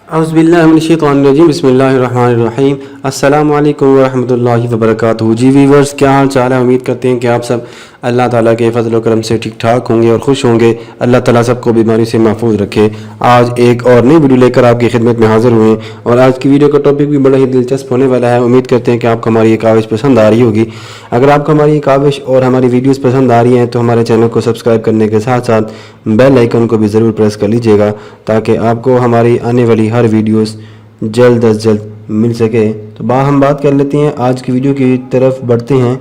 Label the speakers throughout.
Speaker 1: اعوذ باللہ من الشیطان الرجیم بسم اللہ الرحمن الرحیم السلام علیکم ورحمۃ اللہ وبرکاتہ۔ جی ویورز، کیا حال چال ہے؟ امید کرتے ہیں کہ آپ سب اللہ تعالیٰ کے فضل و کرم سے ٹھیک ٹھاک ہوں گے اور خوش ہوں گے۔ اللہ تعالیٰ سب کو بیماری سے محفوظ رکھے۔ آج ایک اور نئی ویڈیو لے کر آپ کی خدمت میں حاضر ہوئے ہیں اور آج کی ویڈیو کا ٹاپک بھی بڑا ہی دلچسپ ہونے والا ہے۔ امید کرتے ہیں کہ آپ کو ہماری یہ کاوش پسند آ رہی ہوگی۔ اگر آپ کو ہماری یہ کاوش اور ہماری ویڈیوز پسند آ رہی ہیں تو ہمارے چینل کو سبسکرائب کرنے کے ساتھ ساتھ بیل آئیکن کو بھی ضرور پریس کر لیجئے گا تاکہ آپ کو ہماری آنے والی ہر ویڈیوز جلد از جلد مل سکے۔ تو ہم بات کر لیتے ہیں، آج کی ویڈیو کی طرف بڑھتے ہیں۔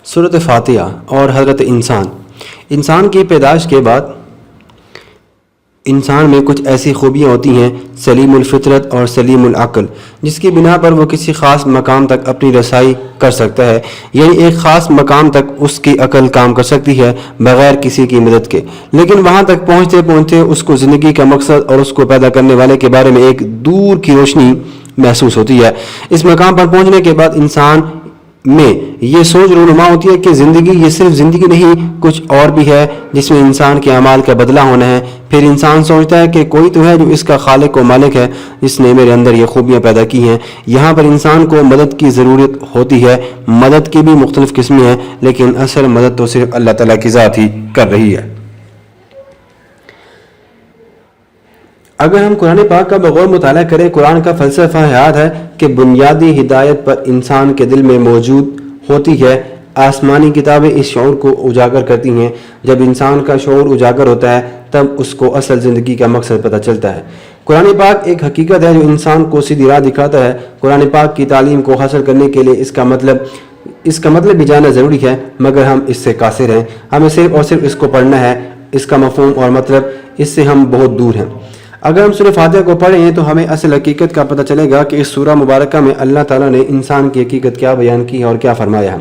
Speaker 1: سورۃ فاتحہ اور حضرت انسان کی پیدائش کے بعد انسان میں کچھ ایسی خوبیاں ہوتی ہیں، سلیم الفطرت اور سلیم العقل، جس کی بنا پر وہ کسی خاص مقام تک اپنی رسائی کر سکتا ہے، یعنی ایک خاص مقام تک اس کی عقل کام کر سکتی ہے بغیر کسی کی مدد کے، لیکن وہاں تک پہنچتے پہنچتے اس کو زندگی کا مقصد اور اس کو پیدا کرنے والے کے بارے میں ایک دور کی روشنی محسوس ہوتی ہے۔ اس مقام پر پہنچنے کے بعد انسان میں یہ سوچ رونما ہوتی ہے کہ زندگی یہ صرف زندگی نہیں، کچھ اور بھی ہے جس میں انسان کے اعمال کا بدلہ ہونا ہے۔ پھر انسان سوچتا ہے کہ کوئی تو ہے جو اس کا خالق و مالک ہے، جس نے میرے اندر یہ خوبیاں پیدا کی ہیں۔ یہاں پر انسان کو مدد کی ضرورت ہوتی ہے۔ مدد کی بھی مختلف قسمیں ہیں، لیکن اصل مدد تو صرف اللہ تعالیٰ کی ذات ہی کر رہی ہے۔ اگر ہم قرآن پاک کا بغور مطالعہ کریں، قرآن کا فلسفہ حیات ہے کہ بنیادی ہدایت پر انسان کے دل میں موجود ہوتی ہے۔ آسمانی کتابیں اس شعور کو اجاگر کرتی ہیں۔ جب انسان کا شعور اجاگر ہوتا ہے تب اس کو اصل زندگی کا مقصد پتہ چلتا ہے۔ قرآن پاک ایک حقیقت ہے جو انسان کو سیدھی راہ دکھاتا ہے۔ قرآن پاک کی تعلیم کو حاصل کرنے کے لیے اس کا مطلب بھی جاننا ضروری ہے، مگر ہم اس سے قاصر ہیں۔ ہمیں صرف اور صرف اس کو پڑھنا ہے، اس کا مفہوم اور مطلب اس سے ہم بہت دور ہیں۔ اگر ہم سورہ فاتحہ کو پڑھیں ہیں تو ہمیں اصل حقیقت کا پتہ چلے گا کہ اس سورہ مبارکہ میں اللہ تعالیٰ نے انسان کی حقیقت کیا بیان کی ہے اور کیا فرمایا ہے۔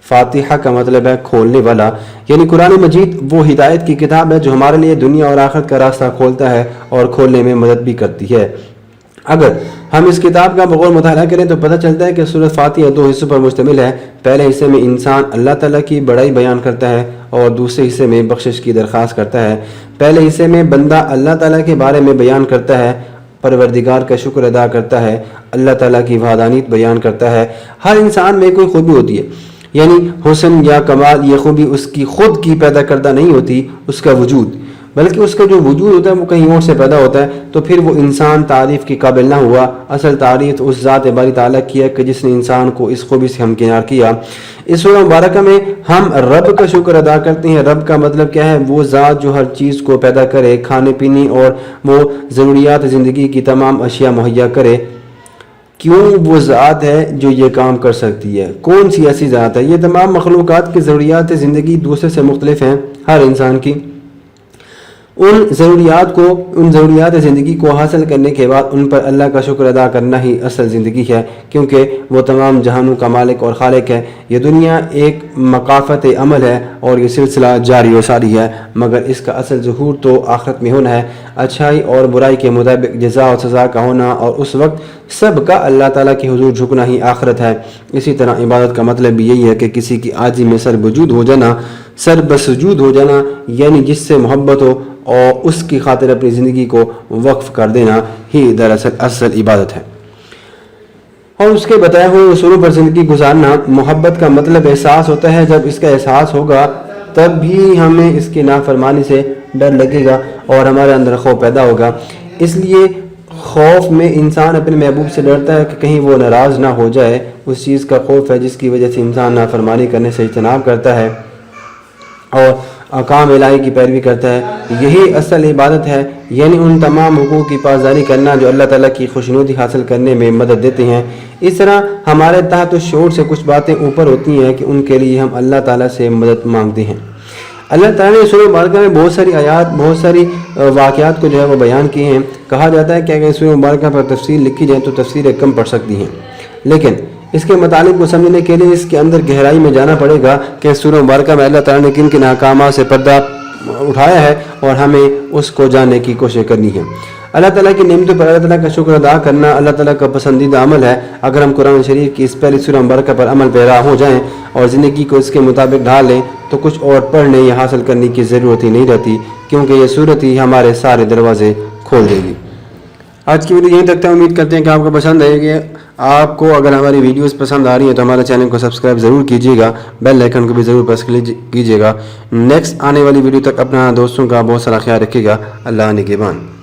Speaker 1: فاتحہ کا مطلب ہے کھولنے والا، یعنی قرآن مجید وہ ہدایت کی کتاب ہے جو ہمارے لیے دنیا اور آخرت کا راستہ کھولتا ہے اور کھولنے میں مدد بھی کرتی ہے۔ اگر ہم اس کتاب کا بغور مطالعہ کریں تو پتہ چلتا ہے کہ سورۃ فاتحہ دو حصوں پر مشتمل ہے۔ پہلے حصے میں انسان اللہ تعالیٰ کی بڑائی بیان کرتا ہے اور دوسرے حصے میں بخشش کی درخواست کرتا ہے۔ پہلے حصے میں بندہ اللہ تعالیٰ کے بارے میں بیان کرتا ہے، پروردگار کا شکر ادا کرتا ہے، اللہ تعالیٰ کی وحدانیت بیان کرتا ہے۔ ہر انسان میں کوئی خوبی ہوتی ہے، یعنی حسن یا کمال، یہ خوبی اس کی خود کی پیدا کردہ نہیں ہوتی، اس کا وجود، بلکہ اس کا جو وجود ہوتا ہے وہ کہیں اور سے پیدا ہوتا ہے۔ تو پھر وہ انسان تعریف کے قابل نہ ہوا۔ اصل تعریف اس ذات باری تعالیٰ کی ہے کہ جس نے انسان کو اس خوبی سے ہمکنار کیا۔ اس سورہ مبارکہ میں ہم رب کا شکر ادا کرتے ہیں۔ رب کا مطلب کیا ہے؟ وہ ذات جو ہر چیز کو پیدا کرے، کھانے پینے اور وہ ضروریات زندگی کی تمام اشیاء مہیا کرے۔ کیوں وہ ذات ہے جو یہ کام کر سکتی ہے؟ کون سی ایسی ذات ہے؟ یہ تمام مخلوقات کی ضروریات زندگی دوسرے سے مختلف ہیں۔ ہر انسان کی ان ضروریات زندگی کو حاصل کرنے کے بعد ان پر اللہ کا شکر ادا کرنا ہی اصل زندگی ہے، کیونکہ وہ تمام جہانوں کا مالک اور خالق ہے۔ یہ دنیا ایک مقافت عمل ہے اور یہ سلسلہ جاری و ساری ہے، مگر اس کا اصل ظہور تو آخرت میں ہونا ہے۔ اچھائی اور برائی کے مطابق جزا و سزا کا ہونا، اور اس وقت سب کا اللہ تعالیٰ کے حضور جھکنا ہی آخرت ہے۔ اسی طرح عبادت کا مطلب بھی یہی ہے کہ کسی کی عاجزی میں سر بسجود ہو جانا، یعنی جس سے محبت ہو اور اس کی خاطر اپنی زندگی کو وقف کر دینا ہی دراصل اصل عبادت ہے۔ اور اس کے بتائے ہوئے اصولوں پر زندگی گزارنا۔ محبت کا مطلب احساس ہوتا ہے۔ جب اس کا احساس ہوگا تب بھی ہمیں اس کی نافرمانی سے ڈر لگے گا اور ہمارے اندر خوف پیدا ہوگا۔ اس لیے خوف میں انسان اپنے محبوب سے ڈرتا ہے کہ کہیں وہ ناراض نہ ہو جائے۔ اس چیز کا خوف ہے جس کی وجہ سے انسان نافرمانی کرنے سے اجتناب کرتا ہے اور احکام الہی کی پیروی کرتا ہے۔ یہی اصل عبادت ہے، یعنی ان تمام حقوق کی پاسداری کرنا جو اللہ تعالیٰ کی خوشنودی حاصل کرنے میں مدد دیتے ہیں۔ اس طرح ہمارے تحت الشعور سے کچھ باتیں اوپر ہوتی ہیں کہ ان کے لیے ہم اللہ تعالیٰ سے مدد مانگتے ہیں۔ اللہ تعالیٰ نے سورہ مبارکہ میں بہت ساری آیات، بہت ساری واقعات کو جو ہے وہ بیان کیے ہیں۔ کہا جاتا ہے کہ اگر سورہ مبارکہ پر تفصیل لکھی جائے تو تفسیریں کم پڑ سکتی ہیں، لیکن اس کے مطالب کو سمجھنے کے لیے اس کے اندر گہرائی میں جانا پڑے گا کہ سورہ مبارکہ میں اللہ تعالیٰ نے کن کن احکامات سے پردہ اٹھایا ہے اور ہمیں اس کو جاننے کی کوشش کرنی ہے۔ اللہ تعالیٰ کی نعمتوں پر اللہ تعالیٰ کا شکر ادا کرنا اللہ تعالیٰ کا پسندیدہ عمل ہے۔ اگر ہم قرآن شریف کی اس پہلی سورہ مبارکہ پر عمل پیرا ہو جائیں اور زندگی کو اس کے مطابق ڈھال لیں تو کچھ اور پڑھنے یا حاصل کرنے کی ضرورت ہی نہیں رہتی، کیونکہ یہ صورت ہی ہمارے سارے دروازے کھول دے گی۔ آج کی ویڈیو یہیں تک ہے، امید کرتے ہیں کہ آپ کو پسند آئے گی۔ آپ کو اگر ہماری ویڈیوز پسند آ رہی ہیں تو ہمارے چینل کو سبسکرائب ضرور کیجیے گا، بیل آئیکن کو بھی ضرور پریس کیجیے گا۔ نیکسٹ آنے والی ویڈیو تک اپنا دوستوں کا بہت سارا خیال رکھیے گا۔ اللہ نگہبان۔